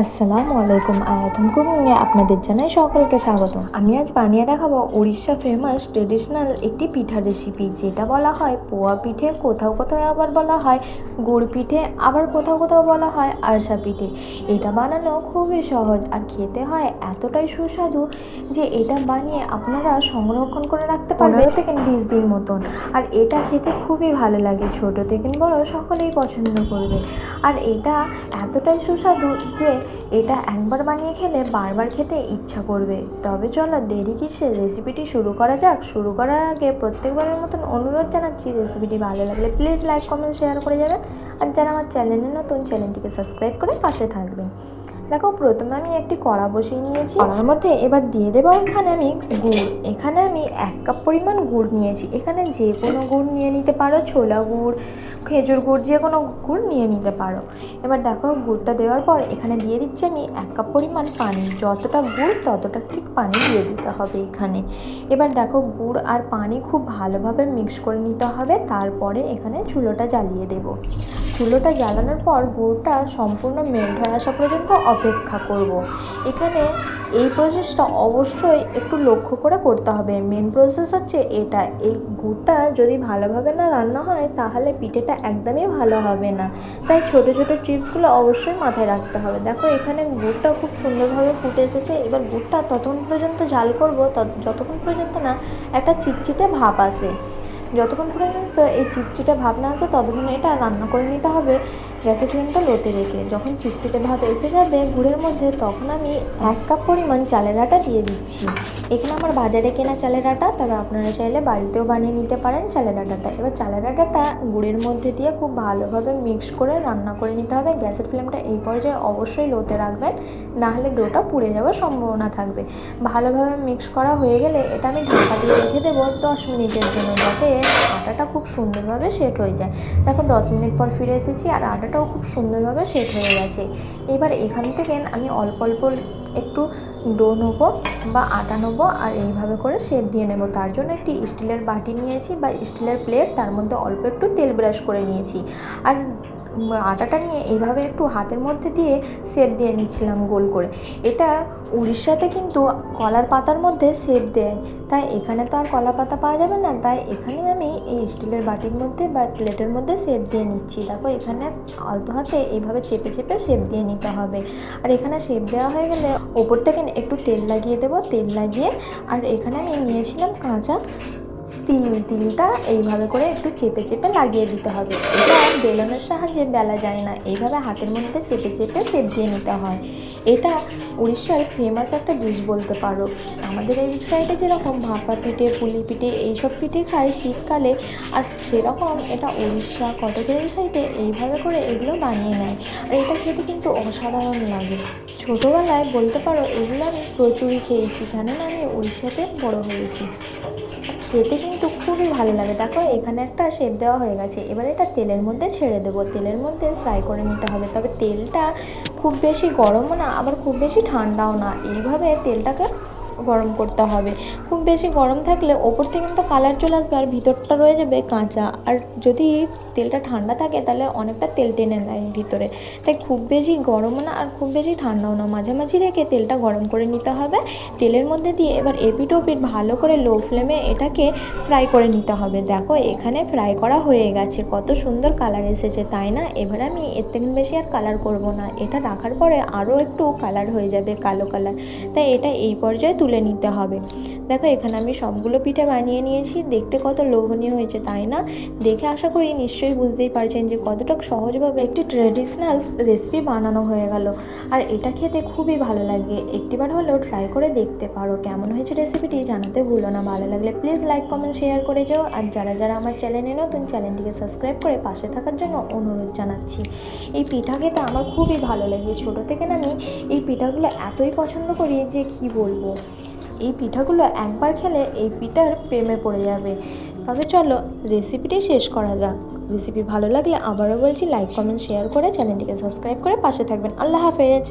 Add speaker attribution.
Speaker 1: আসসালামু আলাইকুম। আয়াতুম কুকিংয়ে আপনাদের জানাই সকলকে স্বাগত। আমি আজ বানিয়ে দেখাবো উড়িষ্যা ফেমাস ট্রেডিশনাল একটি পিঠা রেসিপি, যেটা বলা হয় পোয়া পিঠে, কোথাও কোথাও আবার বলা হয় গুড় পিঠে, আবার কোথাও কোথাও বলা হয় আরসা পিঠে। এটা বানানো খুবই সহজ আর খেতে হয় এতটাই সুস্বাদু যে এটা বানিয়ে আপনারা সংরক্ষণ করে রাখতে পারবেন 15 থেকে 20 দিন মতন। আর এটা খেতে খুবই ভালো লাগে, ছোট থেকে বড় সকলেই পছন্দ করবে। আর এটা এতটাই সুস্বাদু যে এটা একবার বানিয়ে খেলে বারবার খেতে ইচ্ছা করবে। তবে চলো দেরি কিসের, রেসিপিটি শুরু করা যাক। শুরু করার আগে প্রত্যেকবারের মতন অনুরোধ জানাচ্ছি, রেসিপিটি ভালো লাগলে প্লিজ লাইক কমেন্ট শেয়ার করে যাবেন। আর যারা আমার চ্যানেলে নতুন, চ্যানেলটিকে সাবস্ক্রাইব করে পাশে থাকবেন। দেখো, প্রথমে আমি একটি কড়া বসিয়ে নিয়েছি। কড়ার মধ্যে এবার দিয়ে দেবো এখানে আমি গুড়। এখানে আমি 1 কাপ পরিমাণ গুড় নিয়েছি। এখানে যে কোনো গুড় নিয়ে নিতে পারো, ছোলা গুড়, খেজুর গুড়, যে কোনো গুড় নিয়ে নিতে পারো। এবার দেখো, গুড়টা দেওয়ার পর এখানে দিয়ে দিচ্ছি আমি 1 কাপ পরিমাণ পানি। যতটা গুড় ততটা ঠিক পানি দিয়ে দিতে হবে এখানে। এবার দেখো, গুড় আর পানি খুব ভালোভাবে মিক্স করে নিতে হবে। তারপরে এখানে চুলোটা জ্বালিয়ে দেব। চুলোটা জ্বালানোর পর গুড়টা সম্পূর্ণ মেল্ট হয়ে আসা পর্যন্ত অপেক্ষা করব। এখানে এই প্রসেসটা অবশ্যই একটু লক্ষ্য করে করতে হবে। মেন প্রসেস হচ্ছে এটা। এই গুড়টা যদি ভালোভাবে না রান্না হয় তাহলে পিঠেটা একদমই ভালো হবে না। তাই ছোট ছোট টিপসগুলো অবশ্যই মাথায় রাখতে হবে। দেখো, এখানে গুড়টা খুব সুন্দরভাবে ফুটে এসেছে। এবার গুড়টা ততক্ষণ পর্যন্ত জাল করব যতক্ষণ পর্যন্ত না একটা চিটচিটে ভাব আসে। যতক্ষণ পর্যন্ত এই চিটচিটে ভাব না আসে ততক্ষণ এটা রান্না করে নিতে হবে গ্যাসের ফ্লেমটা লোতে রেখে। যখন চিটচিটে ভাব এসে যাবে গুড়ের মধ্যে, তখন আমি 1 কাপ পরিমাণ চালের আটা দিয়ে দিচ্ছি। এখানে আমার বাজারে কেনা চালের আটা, তবে আপনারা চাইলে বাড়িতেও বানিয়ে নিতে পারেন চালের আটাটা। এবার চালের আটাটা গুড়ের মধ্যে দিয়ে খুব ভালোভাবে মিক্স করে রান্না করে নিতে হবে। গ্যাসের ফ্লেমটা এই পর্যায়ে অবশ্যই লোতে রাখবেন, নাহলে ডোটা পুড়ে যাওয়ার সম্ভাবনা থাকবে। ভালোভাবে মিক্স করা হয়ে গেলে এটা আমি ঢাকা দিয়ে রেখে দেবো 10 মিনিটের জন্য, যাতে আটাটা খুব সুন্দরভাবে সেট হয়ে যায়। দেখো, 10 মিনিট পর ফিরে এসেছি আর আটাটাও খুব সুন্দরভাবে সেট হয়ে গেছে। এবার এখান থেকে আমি অল্প অল্প একটু ডো নেবো বা আটা নেবো আর এইভাবে করে শেপ দিয়ে নেব। তার জন্য একটি স্টিলের বাটি নিয়েছি বা স্টিলের প্লেট, তার মধ্যে অল্প একটু তেল ব্রাশ করে নিয়েছি। আর আটাটা নিয়ে এইভাবে একটু হাতের মধ্যে দিয়ে শেপ দিয়ে নিচ্ছিলাম গোল করে। এটা উড়িষ্যাতে কিন্তু কলার পাতার মধ্যে শেপ দেয়, তাই এখানে তো আর কলা পাতা পাওয়া যাবে না, তাই এখানে আমি এই স্টিলের বাটির মধ্যে বা প্লেটের মধ্যে শেপ দিয়ে নিচ্ছি। দেখো, এখানে আলতো হাতে এইভাবে চেপে চেপে শেপ দিয়ে নিতে হবে। আর এখানে শেপ দেওয়া হয়ে গেলে ওপর থেকে একটু তেল লাগিয়ে দেবো। তেল লাগিয়ে আর এখানে আমি নিয়েছিলাম কাঁচা তিলটা এইভাবে করে একটু চেপে চেপে লাগিয়ে দিতে হবে। এটা বেলনের সাহায্যে বেলা যায় না, এইভাবে হাতের মধ্যে চেপে চেপে শেপ দিয়ে নিতে হয়। এটা উড়িষ্যার ফেমাস একটা ডিশ বলতে পারো। আমাদের এই সাইডে যেরকম ভাপা পিঠে, পুলি পিঠে এইসব পিঠে খায় শীতকালে, আর সেরকম এটা উড়িষ্যা কটকের এই সাইডে এইভাবে করে এগুলো বানিয়ে নেয়। আর এটা খেতে কিন্তু অসাধারণ লাগে। ছোটোবেলায় বলতে পারো এগুলো আমি প্রচুরই খেয়েছি, কেননা আমি উড়িষ্যাতে বড় হয়েছি। খেতে কিন্তু খুবই ভালো লাগে। দেখো, এখানে একটা শেপ দেওয়া হয়ে গেছে। এবার এটা তেলের মধ্যে ছেড়ে দেবো। তেলের মধ্যে ফ্রাই করে নিতে হবে, তবে তেলটা খুব বেশি গরমও না আবার খুব বেশি ঠান্ডাও না, এইভাবে তেলটাকে গরম করতে হবে। খুব বেশি গরম থাকলে ওপর থেকে কিন্তু কালার চলে আসবে আর ভিতরটা রয়ে যাবে কাঁচা। আর যদি তেলটা ঠান্ডা থাকে তাহলে অনেকটা তেল টেনে নেয় ভিতরে। তাই খুব বেশি গরমও না আর খুব বেশি ঠান্ডাও না, মাঝামাঝি রেখে তেলটা গরম করে নিতে হবে। তেলের মধ্যে দিয়ে এবার এপিট ওপিট ভালো করে লো ফ্লেমে এটাকে ফ্রাই করে নিতে হবে। দেখো, এখানে ফ্রাই করা হয়ে গেছে, কত সুন্দর কালার এসেছে, তাই না? এবার আমি এর থেকে বেশি আর কালার করব না। এটা রাখার পরে আরও একটু কালার হয়ে যাবে, কালো কালার, তাই এটা এই পর্যায়ে তুলে নিতে হবে। দেখো, এখানে আমি সবগুলো পিঠে বানিয়ে নিয়েছি। দেখতে কত লোভনীয় হয়েছে, তাই না? দেখে আশা করি নিশ্চয়ই বুঝতেই পারছেন যে কতটা সহজভাবে একটি ট্রেডিশনাল রেসিপি বানানো হয়ে গেল। আর এটা খেতে খুবই ভালো লাগে। একটিবার হলেও ট্রাই করে দেখতে পারো। কেমন হয়েছে রেসিপিটি জানাতে ভুলো না। ভালো লাগলে প্লিজ লাইক কমেন্ট শেয়ার করে যাও। আর যারা যারা আমার চ্যানেলে নতুন, চ্যানেলটিকে সাবস্ক্রাইব করে পাশে থাকার জন্য অনুরোধ জানাচ্ছি। এই পিঠা খেতে আমার খুবই ভালো লাগে। ছোটো থেকে না আমি এই পিঠাগুলো এতই পছন্দ করি যে কী বলবো। এই পিঠাগুলো একবার খেলে এই পিঠার প্রেমে পড়ে যাবে। তবে চলো রেসিপিটি শেষ করা যাক। রেসিপি ভালো লাগলে আবারও বলছি লাইক কমেন্ট শেয়ার করে চ্যানেলটিকে সাবস্ক্রাইব করে পাশে থাকবেন। আল্লাহ হাফেজ।